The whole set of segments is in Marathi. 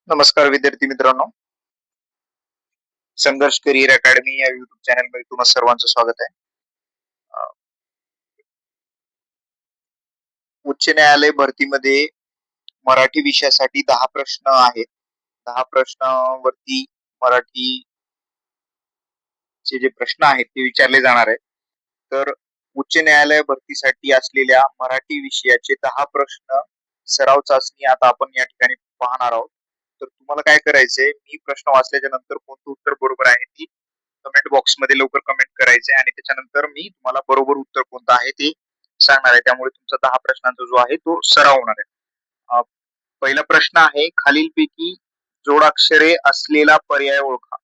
नमस्कार विद्यार्थी मित्रांनो. संघर्ष करिअर अकॅडमी या युट्यूब चॅनल मध्ये तुम्हा सर्वांचं स्वागत आहे. अ, उच्च न्यायालय भरतीमध्ये मराठी विषयासाठी 10 प्रश्न आहेत. 10 प्रश्नावरती मराठीचे जे प्रश्न आहेत ते विचारले जाणार आहेत. तर उच्च न्यायालय भरतीसाठी असलेल्या मराठी विषयाचे 10 प्रश्न सराव चाचणी आता आपण या ठिकाणी पाहणार आहोत. तर तुम्हाला काय करायचंय, मी प्रश्न वाचल्याच्या नंतर कोणतं उत्तर बरोबर आहे ती कमेंट बॉक्स मध्ये लवकर कमेंट करायचे आणि त्याच्यानंतर मी तुम्हाला बरोबर उत्तर कोणतं आहे ते सांगणार आहे. त्यामुळे तुमचा 10 प्रश्नांचा जो आहे तो सराव होणार आहे. अ, पहिला प्रश्न आहे, खालीलपैकी जोडाक्षरे असलेला पर्याय ओळखा.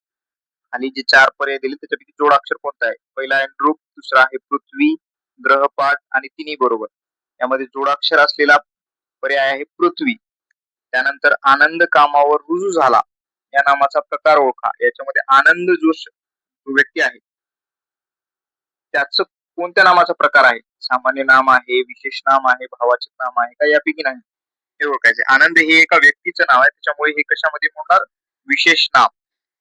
खाली जे 4 पर्याय दिले त्याच्यापैकी जोडाक्षर कोणता आहे? पहिला आहे नृप, दुसरा आहे पृथ्वी, ग्रहपाठ आणि तिन्ही बरोबर. यामध्ये जोडाक्षर असलेला पर्याय आहे पृथ्वी. त्यानंतर आनंद कामावर रुजू झाला या नामाचा प्रकार ओळखा. याच्यामध्ये आनंद जो व्यक्ती आहे त्याच कोणत्या नामाचा प्रकार आहे? सामान्य नाम आहे, विशेष नाम आहे, भावाचक नाम आहे का यापैकी नाही? हे ओळखायचे. आनंद हे एका व्यक्तीचं नाव आहे, त्याच्यामुळे हे कशामध्ये होणार? विशेष नाम.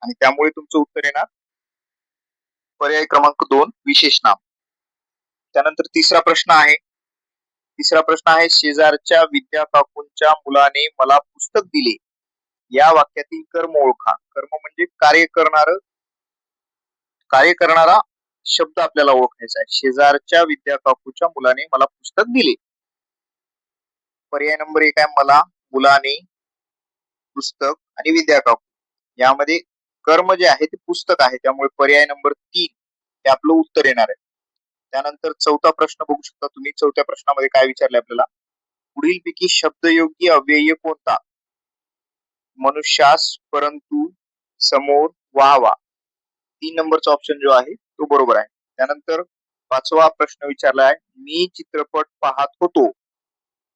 आणि त्यामुळे तुमचं उत्तर येणार पर्याय क्रमांक 2 विशेष नाम. त्यानंतर तिसरा प्रश्न आहे, शेजारच्या विद्या काकूंच्या मुलाने मला पुस्तक दिले या वाक्यातील कर्म ओळखा. कर्म म्हणजे कार्य करणारा शब्द आपल्याला ओळखायचा आहे. शेजारच्या विद्या काकूच्या मुलाने मला पुस्तक दिले. पर्याय नंबर 1 आहे मला, मुलाने, पुस्तक आणि विद्या काकू. यामध्ये कर्म जे आहे ते पुस्तक आहे, त्यामुळे पर्याय नंबर 3 हे आपलं उत्तर येणार आहे. त्यानंतर चौथा प्रश्न बघू शकता तुम्ही. चौथ्या प्रश्नामध्ये काय विचारले आपल्याला, पुढीलपैकी शब्दयोगी अव्यय कोणता? मनुष्यास, परंतु, समोर, वाहवा. 3 नंबरचा ऑप्शन जो आहे तो बरोबर आहे. त्यानंतर 5वा प्रश्न विचारला आहे, मी चित्रपट पाहत होतो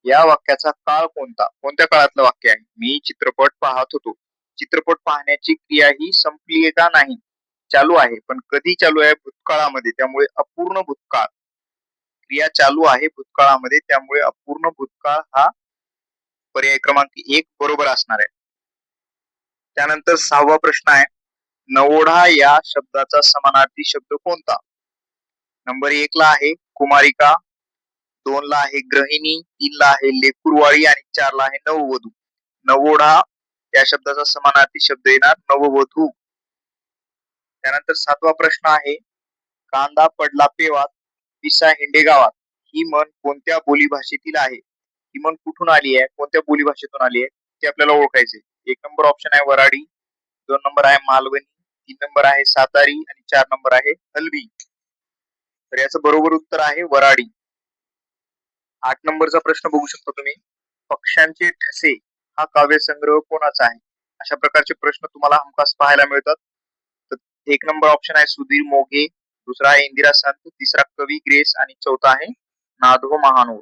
या वाक्याचा काळ कोणता? कोणत्या काळातलं वाक्य आहे? मी चित्रपट पाहत होतो. चित्रपट पाहण्याची क्रिया ही संपली आहे का? नाही, चालू आहे. पण कधी चालू आहे? भूतकाळामध्ये. त्यामुळे अपूर्ण भूतकाळ. क्रिया चालू आहे भूतकाळामध्ये, त्यामुळे अपूर्ण भूतकाळ हा पर्याय क्रमांक 1 बरोबर असणार आहे. त्यानंतर 6वा प्रश्न आहे, नवोढा या शब्दाचा समानार्थी शब्द कोणता? नंबर 1 ला आहे कुमारिका, 2 ला आहे गृहिणी, 3 ला आहे लेकुरवाळी आणि 4 ला आहे नववधू. नवोढा या शब्दाचा समानार्थी शब्द येणार नववधू. त्यानंतर 7वा प्रश्न आहे, कांदा पडला पेवात, पिसा हिंडे गावात. ही म्हण कोणत्या बोलीभाषेतील आहे? ही म्हण कुठून आली आहे? कोणत्या बोलीभाषेतून आली आहे ते आपल्याला ओळखायचे. 1 नंबर ऑप्शन आहे वराडी, 2 नंबर आहे मालवणी, 3 नंबर आहे सातारी आणि 4 नंबर आहे हलवी. तर याचं बरोबर उत्तर आहे वराडी. 8 नंबरचा प्रश्न बघू शकता तुम्ही, पक्ष्यांचे ठसे हा काव्यसंग्रह कोणाचा आहे? अशा प्रकारचे प्रश्न तुम्हाला हमखास पाहायला मिळतात. तर 1 नंबर ऑप्शन आहे सुधीर मोघे, दुसरा आहे इंदिरा संत, तिसरा कवी ग्रेस आणि चौथा आहे नाधो महानोर.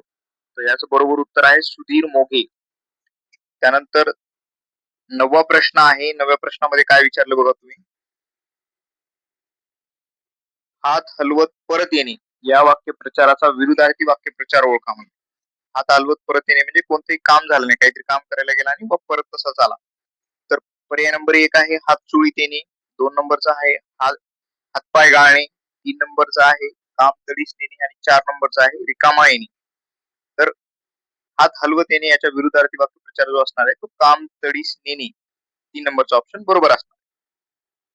तर याचं बरोबर उत्तर आहे सुधीर मोघे. त्यानंतर 9वा प्रश्न आहे. 9व्या प्रश्नामध्ये काय विचारलं बघा तुम्ही, हात हलवत परत येणे या वाक्यप्रचाराचा विरुद्धार्थी वाक्यप्रचार ओळखा. म्हणजे हात हलवत परत येणे म्हणजे कोणतंही काम झालं नाही, काहीतरी काम करायला गेला आणि मग परत तसाच आला. तर पर्याय नंबर 1 आहे हात चुळीत येणे, 2 नंबरचा आहे हातपाय गाळणे, 3 नंबरचा आहे काम तडीस नेणे आणि 4 नंबरचा आहे रिकामा येणे. तर हात हलवत येणे याच्या विरुद्धार्थी वाक्यप्रचार जो असणार आहे तो काम तडीस नेणे, 3 नंबरचा ऑप्शन बरोबर असणार.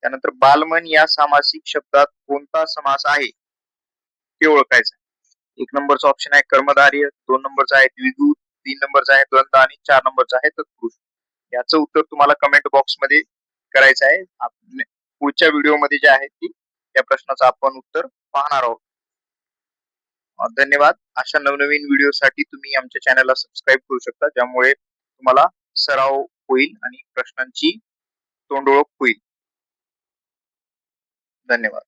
त्यानंतर बालमन या सामासिक शब्दात कोणता समास आहे ते ओळखायचं. 1 नंबरचा ऑप्शन आहे कर्मधारय, 2 नंबरचा आहे द्विगु, 3 नंबरचा आहे द्वंद्व आणि 4 नंबरचा आहे तत्पुरुष. याचं उत्तर तुम्हाला कमेंट बॉक्स मध्ये करायचं आहे. पुढच्या व्हिडिओमध्ये जे आहे ती या प्रश्नाचं आपण उत्तर पाहणार आहोत. धन्यवाद. अशा नवनवीन व्हिडिओसाठी तुम्ही आमच्या चॅनलला सबस्क्राईब करू शकता, ज्यामुळे तुम्हाला सराव होईल आणि प्रश्नांची तोंडओळख होईल. धन्यवाद.